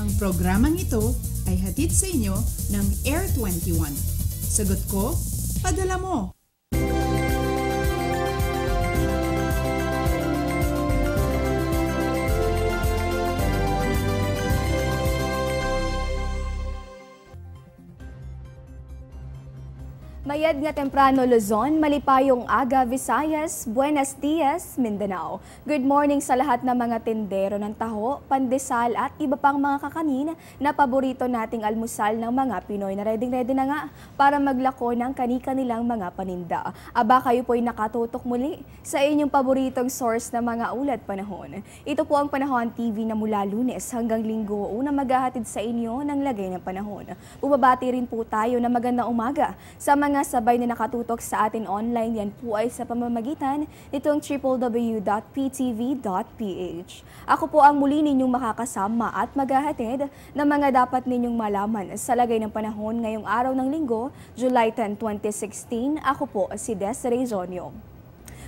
Ang programang ito ay hatid sa inyo ng Air 21. Sagot ko, padala mo! Mayad nga temprano Luzon, malipayong aga Visayas, Buenos Dias, Mindanao. Good morning sa lahat ng mga tindero ng taho, pandesal at iba pang mga kakanin na paborito nating almusal ng mga Pinoy na ready na nga para maglako ng kani-kanilang mga paninda. Aba kayo po'y nakatutok muli sa inyong paboritong source ng mga ulat panahon. Ito po ang Panahon TV na mula Lunes hanggang Linggo unang maghahatid sa inyo ng lagay ng panahon. Bumabati rin po tayo na magandang umaga sa mga sabay na nakatutok sa atin online. Yan po ay sa pamamagitan nitong www.ptv.ph. Ako po ang muli ninyong makakasama at maghahatid ng mga dapat ninyong malaman sa lagay ng panahon ngayong araw ng Linggo, July 10, 2016. Ako po si Desiree Zonyo.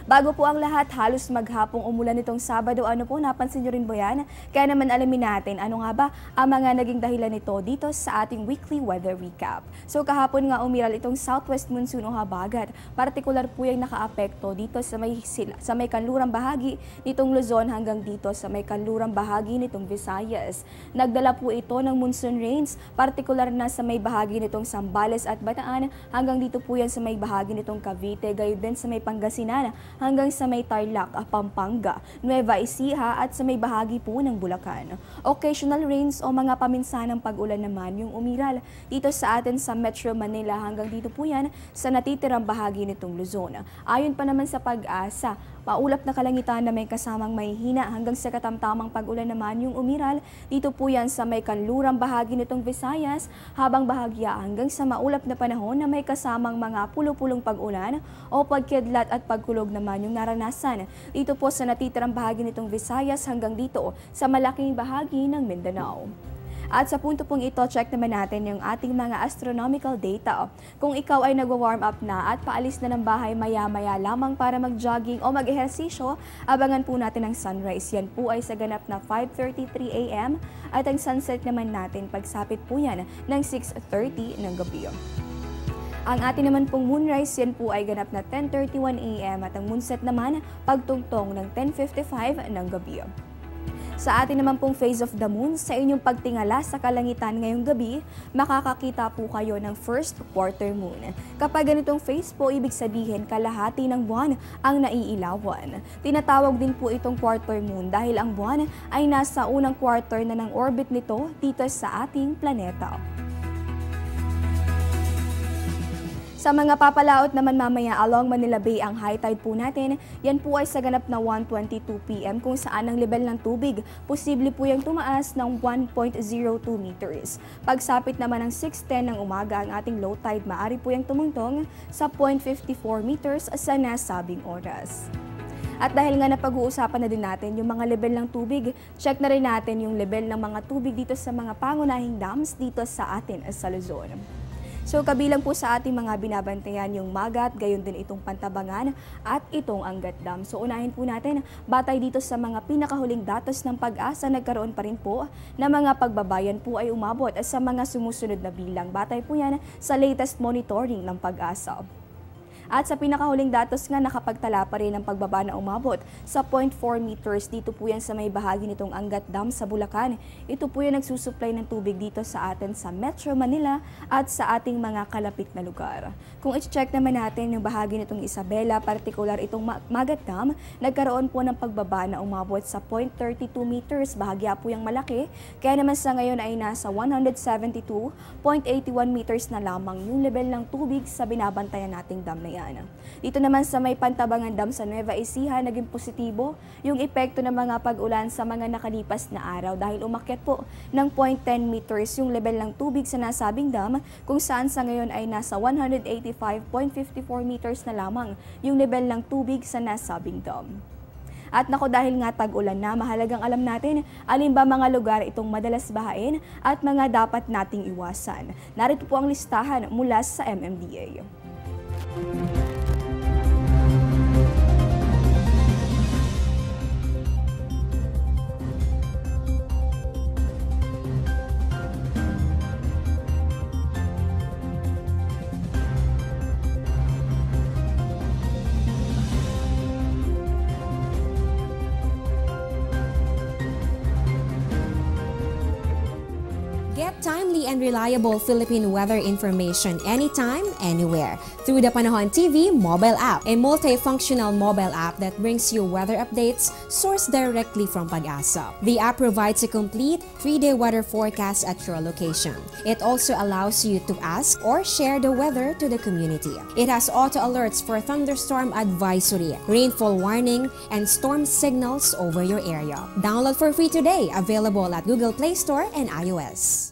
Bago po ang lahat, halos maghapong umulan nitong Sabado. Ano po, napansin nyo rin ba yan? Kaya naman alamin natin ano nga ba ang mga naging dahilan nito dito sa ating weekly weather recap. So kahapon nga umiral itong southwest monsoon o habagat. Partikular po yung nakaapekto dito sa may kanlurang bahagi nitong Luzon hanggang dito sa may kanlurang bahagi nitong Visayas. Nagdala po ito ng monsoon rains, partikular na sa may bahagi nitong Zambales at Bataan hanggang dito po yan sa may bahagi nitong Cavite, gayon din sa may Pangasinan hanggang sa may Tarlac, Pampanga, Nueva Ecija at sa may bahagi po ng Bulacan. Occasional rains o mga paminsanang pag-ulan naman yung umiral dito sa atin sa Metro Manila hanggang dito po yan sa natitirang bahagi nitong Luzon. Ayon pa naman sa Pag-asa, maulap na kalangitan na may kasamang mahihina hanggang sa katamtamang pag-ulan naman yung umiral dito po yan sa may kanlurang bahagi nitong Visayas habang bahagya hanggang sa maulap na panahon na may kasamang mga pulo-pulong pag-ulan o pagkidlat at pagkulog naman yung naranasan dito po sa natitirang bahagi nitong Visayas hanggang dito sa malaking bahagi ng Mindanao. At sa punto pong ito, check naman natin yung ating mga astronomical data. Kung ikaw ay nagwa-warm up na at paalis na ng bahay maya-maya lamang para mag-jogging o mag-ehersisyo, abangan po natin ang sunrise. Yan po ay sa ganap na 5:33 a.m. at ang sunset naman natin pagsapit po yan ng 6:30 ng gabi. Ang atin naman pong moonrise, yan po ay ganap na 10:31 a.m. at ang moonset naman pagtungtong ng 10:55 ng gabi. Sa atin naman pong phase of the moon, sa inyong pagtingala sa kalangitan ngayong gabi, makakakita po kayo ng first quarter moon. Kapag ganitong phase po, ibig sabihin kalahati ng buwan ang naiilawan. Tinatawag din po itong quarter moon dahil ang buwan ay nasa unang quarter na ng orbit nito dito sa ating planeta. Sa mga papalaot naman mamaya along Manila Bay ang high tide po natin, yan po ay sa ganap na 1:22 p.m. kung saan ang level ng tubig, posible po yung tumaas ng 1.02 meters. Pagsapit naman ng 6:10 ng umaga ang ating low tide, maaari po yung tumungtong sa 0.54 meters sa nasabing oras. At dahil nga napag-uusapan na din natin yung mga level ng tubig, check na rin natin yung level ng mga tubig dito sa mga pangunahing dams dito sa atin sa Luzon. So kabilang po sa ating mga binabantayan yung Magat, gayon din itong Pantabangan at itong Angat Dam. So unahin po natin, batay dito sa mga pinakahuling datos ng Pag-asa, nagkaroon pa rin po na mga pagbabayan po ay umabot sa mga sumusunod na bilang. Batay po yan sa latest monitoring ng Pag-asa. At sa pinakahuling datos nga, nakapagtala pa rin ang pagbaba na umabot sa 0.4 meters. Dito po yan sa may bahagi nitong Angat Dam sa Bulacan. Ito po yung nagsusupply ng tubig dito sa atin sa Metro Manila at sa ating mga kalapit na lugar. Kung i-check naman natin yung bahagi nitong Isabela, partikular itong Magat Dam, nagkaroon po ng pagbaba na umabot sa 0.32 meters. Bahagya po yung malaki. Kaya naman sa ngayon ay nasa 172.81 meters na lamang yung level ng tubig sa binabantayan nating dam na yan. Dito naman sa may Pantabangan Dam sa Nueva Ecija, naging positibo yung epekto ng mga pag-ulan sa mga nakalipas na araw dahil umakyat po ng 0.10 meters yung level ng tubig sa nasabing dam kung saan sa ngayon ay nasa 185.54 meters na lamang yung level ng tubig sa nasabing dam. At nako, dahil nga tag-ulan na, mahalagang alam natin alin ba mga lugar itong madalas bahain at mga dapat nating iwasan. Narito po ang listahan mula sa MMDA. Get timely and reliable Philippine weather information anytime, anywhere through the Panahon TV mobile app, a multifunctional mobile app that brings you weather updates sourced directly from Pag-asa. The app provides a complete 3-day weather forecast at your location. It also allows you to ask or share the weather to the community. It has auto alerts for thunderstorm advisory, rainfall warning, and storm signals over your area. Download for free today, available at Google Play Store and iOS.